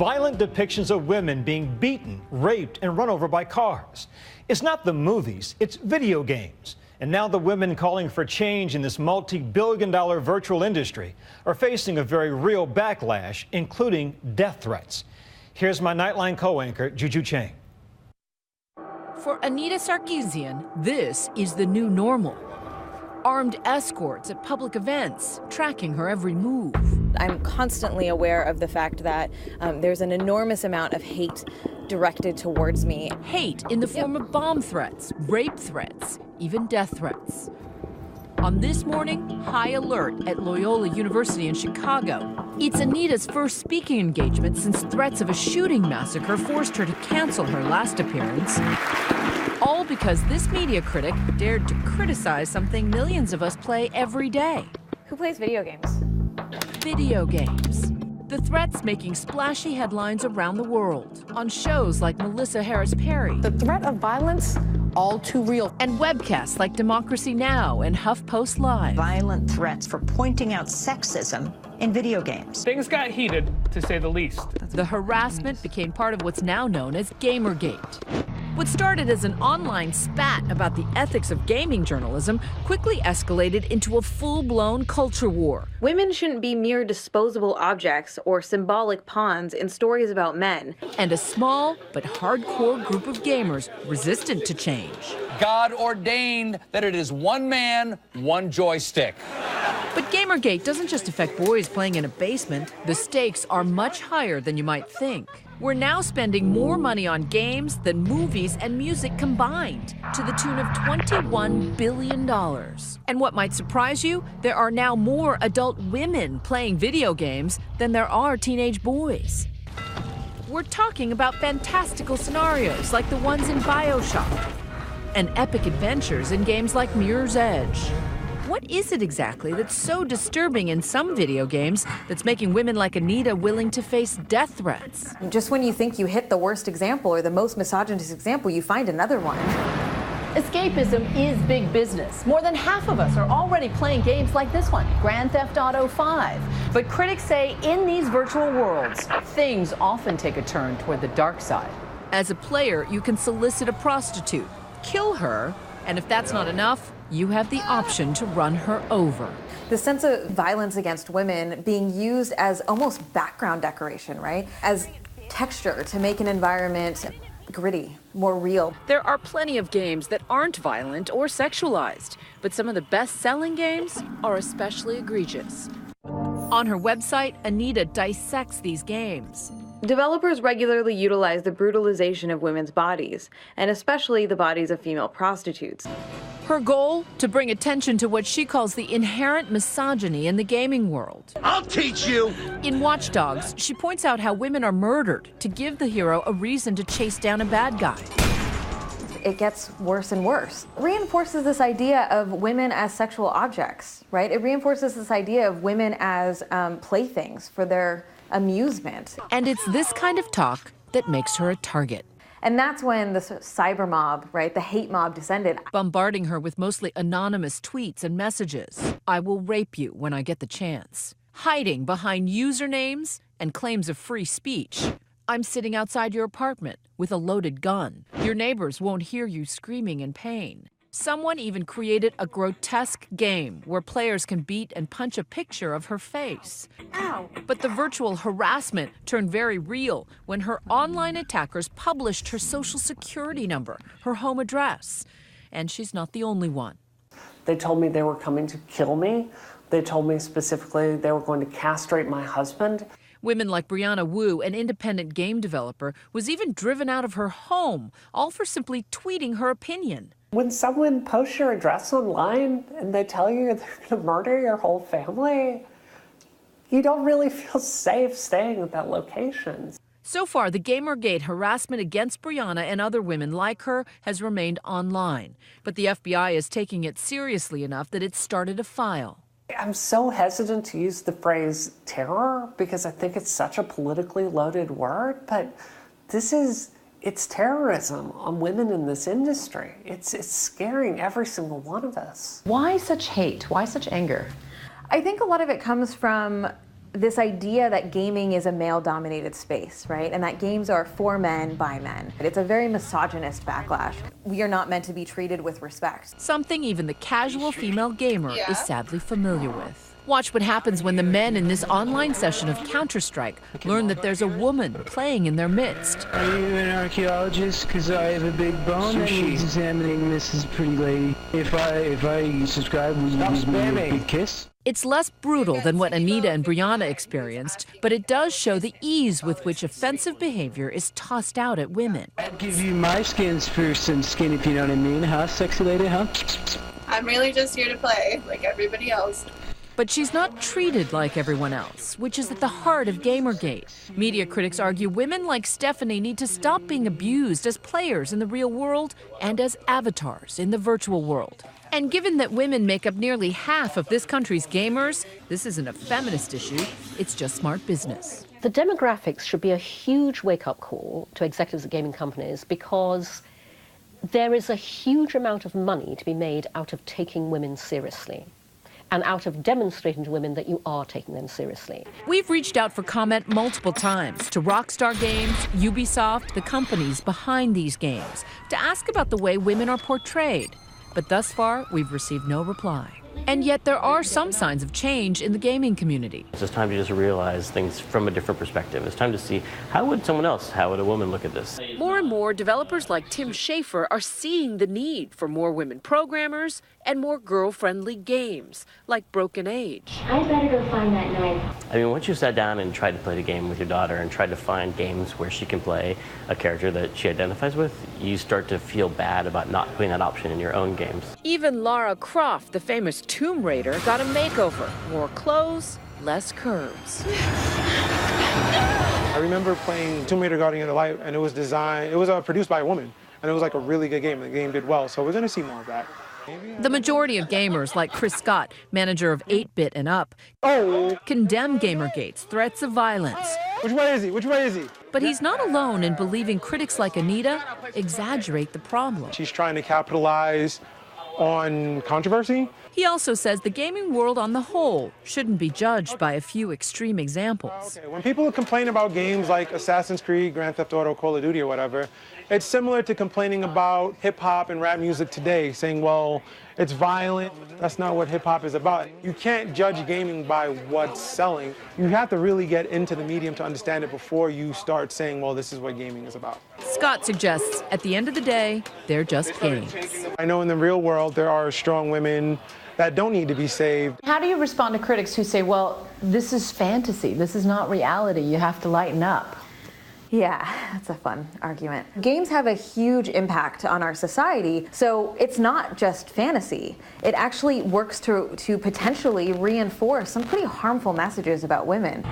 Violent depictions of women being beaten, raped, and run over by cars. It's not the movies, it's video games. And now the women calling for change in this multi-billion-dollar virtual industry are facing a very real backlash, including death threats. Here's my Nightline co-anchor, Juju Chang. For Anita Sarkeesian, this is the new normal. Armed escorts at public events, tracking her every move. I'm constantly aware of the fact that there's an enormous amount of hate directed towards me. Hate in the form of bomb threats, rape threats, even death threats. On this morning, high alert at Loyola University in Chicago. It's Anita's first speaking engagement since threats of a shooting massacre forced her to cancel her last appearance. All because this media critic dared to criticize something millions of us play every day. Who plays video games? Video games. The threats making splashy headlines around the world on shows like Melissa Harris Perry. The threat of violence, all too real. And webcasts like Democracy Now! And HuffPost Live. Violent threats for pointing out sexism in video games. Things got heated, to say the least. The harassment became part of what's now known as gamergate. What started as an online spat about the ethics of gaming journalism quickly escalated into a full-blown culture war. Women shouldn't be mere disposable objects or symbolic pawns in stories about men. And a small but hardcore group of gamers resistant to change. God ordained that it is one man, one joystick. But Gamergate doesn't just affect boys playing in a basement. The stakes are much higher than you might think. We're now spending more money on games than movies and music combined, to the tune of $21 billion. And what might surprise you, there are now more adult women playing video games than there are teenage boys. We're talking about fantastical scenarios like the ones in BioShock, and epic adventures in games like Mirror's Edge. What is it exactly that's so disturbing in some video games that's making women like Anita willing to face death threats? Just when you think you hit the worst example or the most misogynist example, you find another one. Escapism is big business. More than half of us are already playing games like this one, Grand Theft Auto 5. But critics say in these virtual worlds, things often take a turn toward the dark side. As a player, you can solicit a prostitute, kill her, and if that's not enough, you have the option to run her over. The sense of violence against women being used as almost background decoration, right? As texture to make an environment gritty, more real. There are plenty of games that aren't violent or sexualized, but some of the best-selling games are especially egregious. On her website, Anita dissects these games. Developers regularly utilize the brutalization of women's bodies, and especially the bodies of female prostitutes. Her goal? To bring attention to what she calls the inherent misogyny in the gaming world. I'll teach you! In Watch Dogs, she points out how women are murdered to give the hero a reason to chase down a bad guy. It gets worse and worse. It reinforces this idea of women as sexual objects, right? It reinforces this idea of women as playthings for their amusement. And it's this kind of talk that makes her a target. And that's when the cyber mob, right, the hate mob descended. Bombarding her with mostly anonymous tweets and messages. I will rape you when I get the chance. Hiding behind usernames and claims of free speech. I'm sitting outside your apartment with a loaded gun. Your neighbors won't hear you screaming in pain. Someone even created a grotesque game where players can beat and punch a picture of her face. Ow. But the virtual harassment turned very real when her online attackers published her social security number, her home address. And she's not the only one. They told me they were coming to kill me. They told me specifically they were going to castrate my husband. Women like Brianna Wu, an independent game developer, was even driven out of her home, all for simply tweeting her opinion. When someone posts your address online and they tell you they're going to murder your whole family, you don't really feel safe staying at that location. So far, the Gamergate harassment against Brianna and other women like her has remained online. But the FBI is taking it seriously enough that it's started a file. I'm so hesitant to use the phrase terror because I think it's such a politically loaded word, but it's terrorism on women in this industry. It's scaring every single one of us. Why such hate? Why such anger? I think a lot of it comes from this idea that gaming is a male-dominated space, right? And that games are for men by men. It's a very misogynist backlash. We are not meant to be treated with respect. Something even the casual female gamer is sadly familiar with. Watch what happens when the men in this online session of Counter-Strike learn that there's a woman playing in their midst. Are you an archaeologist? Because I have a big bone that needs examining, Mrs. Pretty Lady. If I subscribe, will you give me a big kiss? It's less brutal than what Anita and Brianna experienced, but it does show the ease with which offensive behavior is tossed out at women. I'd give you my skins for some skin, if you know what I mean, huh, sexy lady, huh? I'm really just here to play, like everybody else. But she's not treated like everyone else, which is at the heart of Gamergate. Media critics argue women like Stephanie need to stop being abused as players in the real world and as avatars in the virtual world. And given that women make up nearly half of this country's gamers, this isn't a feminist issue, it's just smart business. The demographics should be a huge wake-up call to executives at gaming companies, because there is a huge amount of money to be made out of taking women seriously, and out of demonstrating to women that you are taking them seriously. We've reached out for comment multiple times to Rockstar Games, Ubisoft, the companies behind these games, to ask about the way women are portrayed. But thus far, we've received no reply. And yet there are some signs of change in the gaming community. It's just time to just realize things from a different perspective. It's time to see, how would someone else, how would a woman look at this? More and more developers like Tim Schafer are seeing the need for more women programmers and more girl-friendly games, like Broken Age. I better go find that knife. I mean, once you sat down and tried to play the game with your daughter and tried to find games where she can play a character that she identifies with, you start to feel bad about not putting that option in your own games. Even Lara Croft, the famous Tomb Raider, got a makeover. More clothes, less curves. I remember playing Tomb Raider Guardian of the Light, and it was produced by a woman, and it was like a really good game. The game did well, so we're going to see more of that. The majority of gamers, like Chris Scott, manager of 8-Bit and Up, condemn Gamergate's threats of violence. Which way is he? Which way is he? But he's not alone in believing critics like Anita exaggerate the problem. She's trying to capitalize on controversy. He also says the gaming world on the whole shouldn't be judged by a few extreme examples. Okay, when people complain about games like Assassin's Creed, Grand Theft Auto, Call of Duty or whatever, it's similar to complaining about hip-hop and rap music today, saying, well, it's violent. That's not what hip-hop is about. You can't judge gaming by what's selling. You have to really get into the medium to understand it before you start saying, well, this is what gaming is about. Scott suggests at the end of the day, they're just games. I know in the real world there are strong women that don't need to be saved. How do you respond to critics who say, well, this is fantasy, this is not reality, you have to lighten up? Yeah, that's a fun argument. Games have a huge impact on our society, so it's not just fantasy. It actually works to potentially reinforce some pretty harmful messages about women.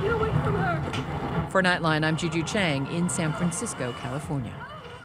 For Nightline, I'm Juju Chang in San Francisco, California.